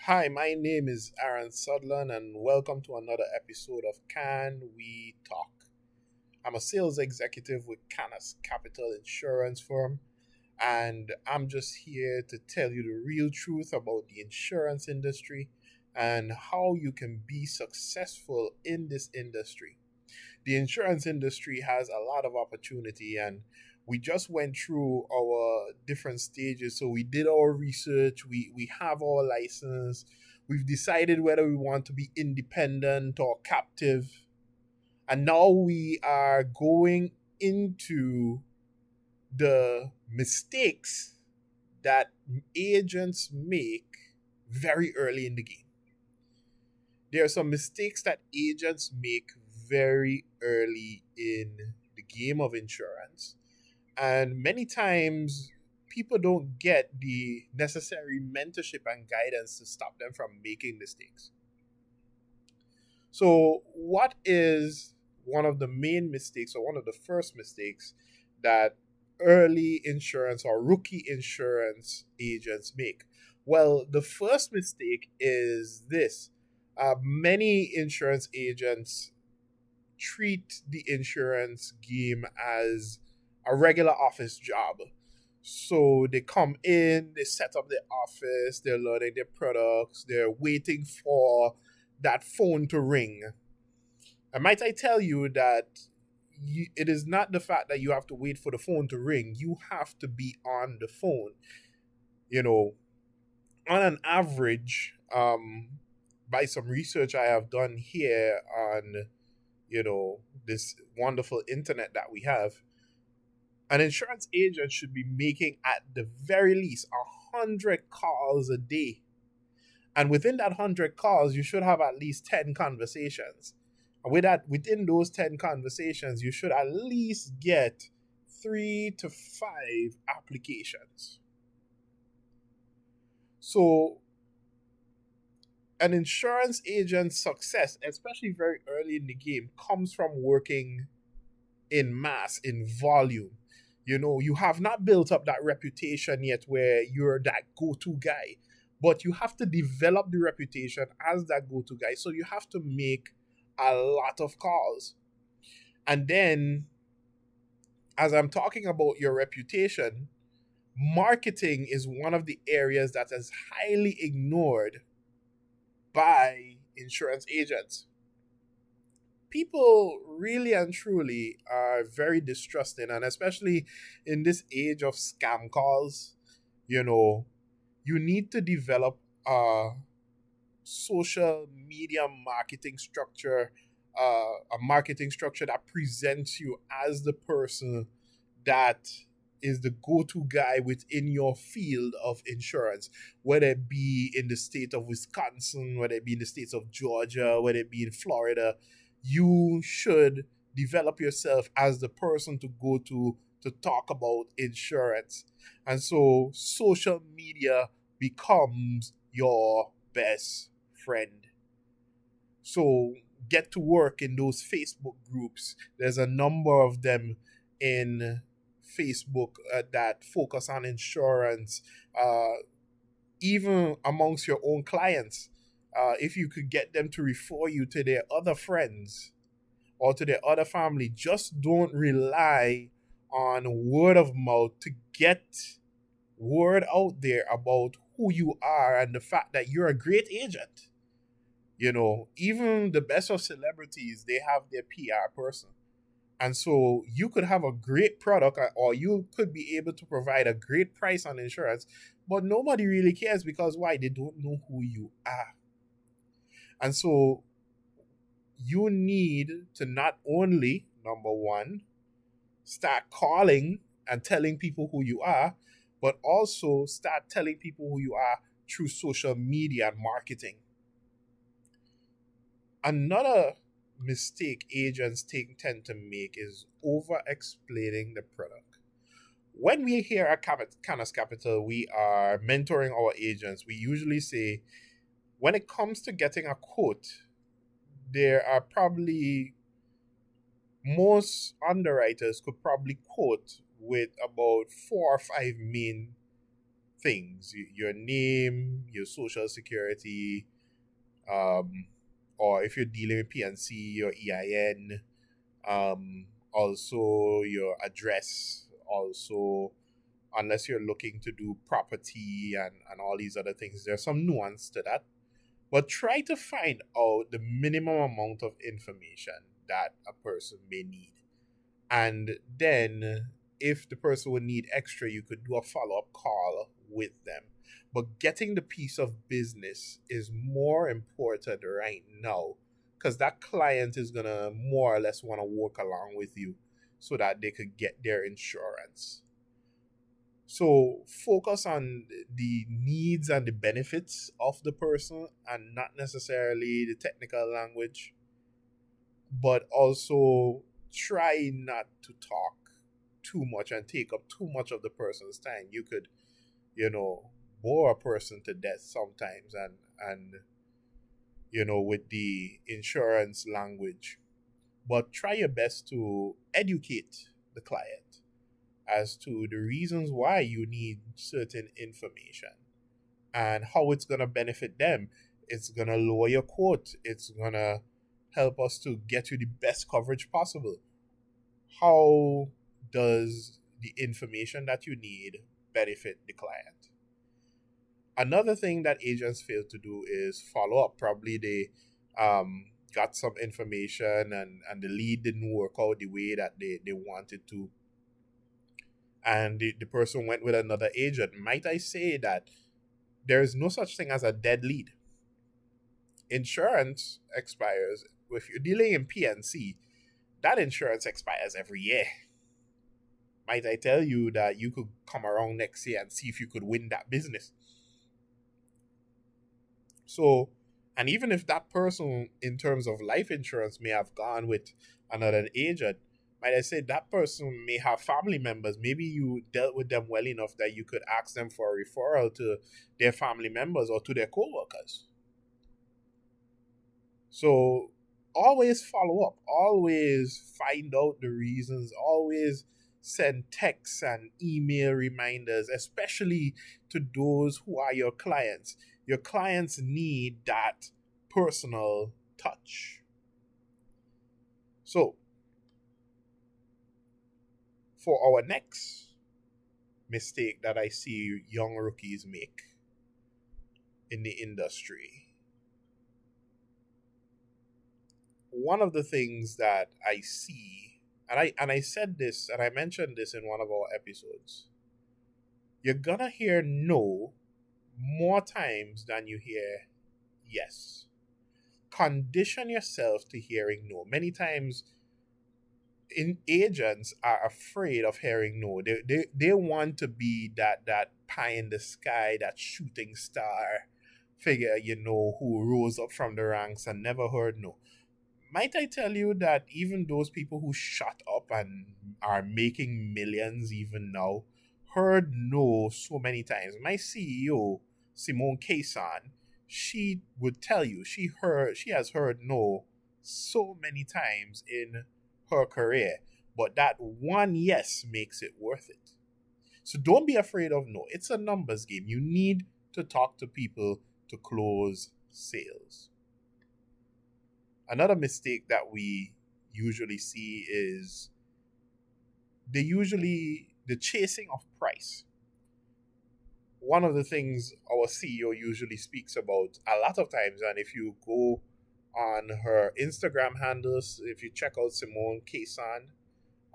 Hi, my name is Aaron Sutherland, and welcome to another episode of Can We Talk? I'm a sales executive with Canas Capital Insurance Firm, and I'm just here to tell you the real truth about the insurance industry and how you can be successful in this industry. The insurance industry has a lot of opportunity, and we just went through our different stages. So we did our research, we have our license, we've decided whether we want to be independent or captive, and now we are going into the mistakes that agents make very early in the game. There are some mistakes that agents make very early in the game of insurance. And many times, people don't get the necessary mentorship and guidance to stop them from making mistakes. So, what is one of the main mistakes, or one of the first mistakes that early insurance or rookie insurance agents make? Well, the first mistake is this: many insurance agents treat the insurance game as a regular office job. So they come in, they set up their office, they're learning their products, they're waiting for that phone to ring. And might I tell you that it is not the fact that you have to wait for the phone to ring, you have to be on the phone. You know, on an average, by some research I have done here on, this wonderful internet that we have, an insurance agent should be making at the very least 100 calls a day. And within that 100 calls, you should have at least 10 conversations. And within those 10 conversations, you should at least get 3 to 5 applications. So an insurance agent's success, especially very early in the game, comes from working in mass, in volume. You have not built up that reputation yet where you're that go to guy, but you have to develop the reputation as that go to guy. So you have to make a lot of calls. And then, as I'm talking about your reputation, marketing is one of the areas that is highly ignored by insurance agents. People really and truly are very distrusting, and especially in this age of scam calls, you know, you need to develop a social media marketing structure, a marketing structure that presents you as the person that is the go-to guy within your field of insurance, whether it be in the state of Wisconsin, whether it be in the states of Georgia, whether it be in Florida. You should develop yourself as the person to go to talk about insurance. And so social media becomes your best friend. So get to work in those Facebook groups. There's a number of them in Facebook that focus on insurance, even amongst your own clients. If you could get them to refer you to their other friends or to their other family, just don't rely on word of mouth to get word out there about who you are and the fact that you're a great agent. Even the best of celebrities, they have their PR person. And so you could have a great product, or you could be able to provide a great price on insurance, but nobody really cares because why? They don't know who you are. And so you need to not only, number one, start calling and telling people who you are, but also start telling people who you are through social media and marketing. Another mistake agents tend to make is over explaining the product. When we here at Canas Capital, we are mentoring our agents. We usually say, when it comes to getting a quote, there are probably most underwriters could probably quote with about 4 or 5 main things: your name, your social security, um, or if you're dealing with PNC, your EIN, also your address, also, unless you're looking to do property and all these other things. There's some nuance to that. But try to find out the minimum amount of information that a person may need. And then, if the person would need extra, you could do a follow up call with them. But getting the piece of business is more important right now, because that client is going to more or less want to work along with you so that they could get their insurance. So focus on the needs and the benefits of the person and not necessarily the technical language, but also try not to talk too much and take up too much of the person's time. You could, bore a person to death sometimes, and with the insurance language. But try your best to educate the client as to the reasons why you need certain information and how it's going to benefit them. It's going to lower your quote. It's going to help us to get you the best coverage possible. How does the information that you need benefit the client? Another thing that agents fail to do is follow up. Probably they got some information, and the lead didn't work out the way that they wanted to, and the person went with another agent. Might I say that there is no such thing as a dead lead? Insurance expires. If you're dealing in PNC, that insurance expires every year. Might I tell you that you could come around next year and see if you could win that business? So, and even if that person, in terms of life insurance, may have gone with another agent, might I say that person may have family members. Maybe you dealt with them well enough that you could ask them for a referral to their family members or to their co-workers. So always follow up, always find out the reasons, always send texts and email reminders, especially to those who are your clients. Your clients need that personal touch. So, for our next mistake that I see young rookies make in the industry, one of the things that I see, and I said this and I mentioned this in one of our episodes, you're gonna hear no more times than you hear yes. Condition yourself to hearing no. Many times agents are afraid of hearing no. They want to be that pie in the sky, that shooting star figure, who rose up from the ranks and never heard no. Might I tell you that even those people who shut up and are making millions even now heard no so many times? My CEO, Simone Kaysan, she would tell you she has heard no so many times in her career, but that one yes makes it worth it. So don't be afraid of no. It's a numbers game. You need to talk to people to close sales. Another mistake that we usually see is the chasing of price. One of the things our CEO usually speaks about a lot of times, and if you go on her Instagram handles, if you check out Simone Kaysan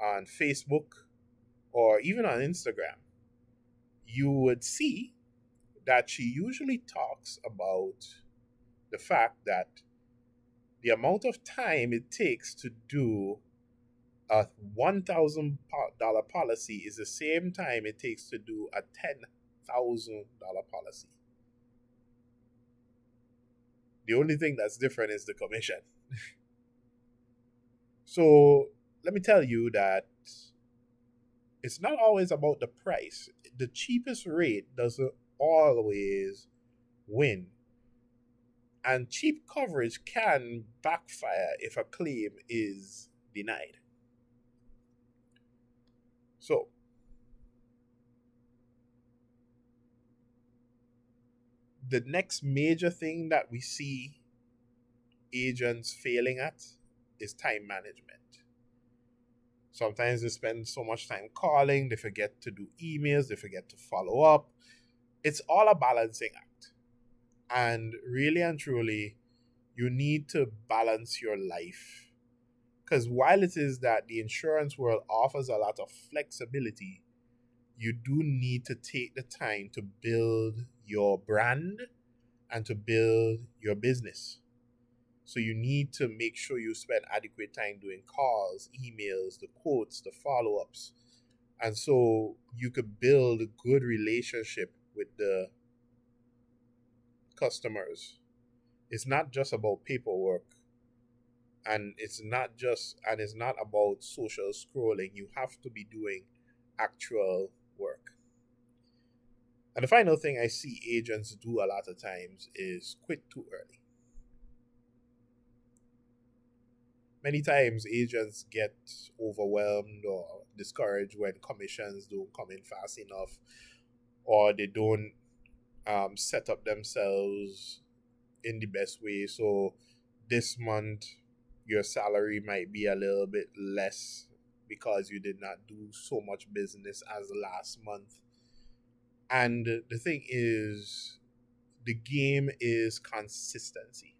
on Facebook or even on Instagram, you would see that she usually talks about the fact that the amount of time it takes to do a $1,000 policy is the same time it takes to do a $10,000 policy. The only thing that's different is the commission. So let me tell you that it's not always about the price. The cheapest rate doesn't always win. And cheap coverage can backfire if a claim is denied. So, The next major thing that we see agents failing at is time management. Sometimes they spend so much time calling, they forget to do emails, they forget to follow up. It's all a balancing act. And really and truly, you need to balance your life. Because while it is that the insurance world offers a lot of flexibility, you do need to take the time to build your brand and to build your business. So you need to make sure you spend adequate time doing calls, emails, the quotes, the follow-ups. And so you could build a good relationship with the customers. It's not just about paperwork, and it's not about social scrolling. You have to be doing actual work. And the final thing I see agents do a lot of times is quit too early. Many times agents get overwhelmed or discouraged when commissions don't come in fast enough, or they don't set up themselves in the best way. So this month your salary might be a little bit less because you did not do so much business as last month. And the thing is, the game is consistency.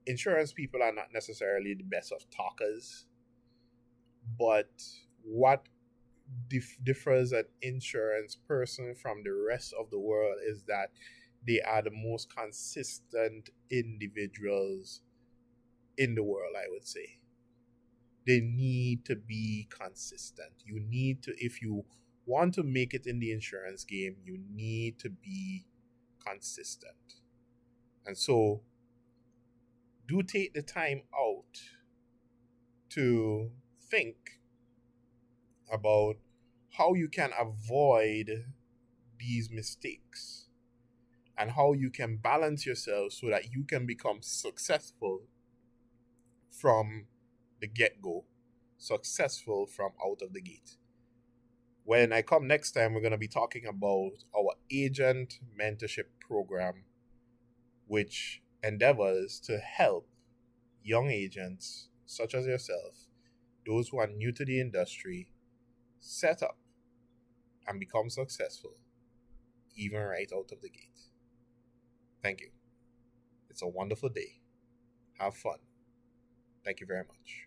Insurance people are not necessarily the best of talkers, but what differs an insurance person from the rest of the world is that they are the most consistent individuals in the world, I would say. They need to be consistent. You need to, if you want to make it in the insurance game, you need to be consistent. And so, do take the time out to think about how you can avoid these mistakes and how you can balance yourself so that you can become successful from the get-go, successful from out of the gate. When I come next time, we're going to be talking about our agent mentorship program, which endeavors to help young agents such as yourself, those who are new to the industry, set up and become successful even right out of the gate. Thank you. It's a wonderful day. Have fun. Thank you very much.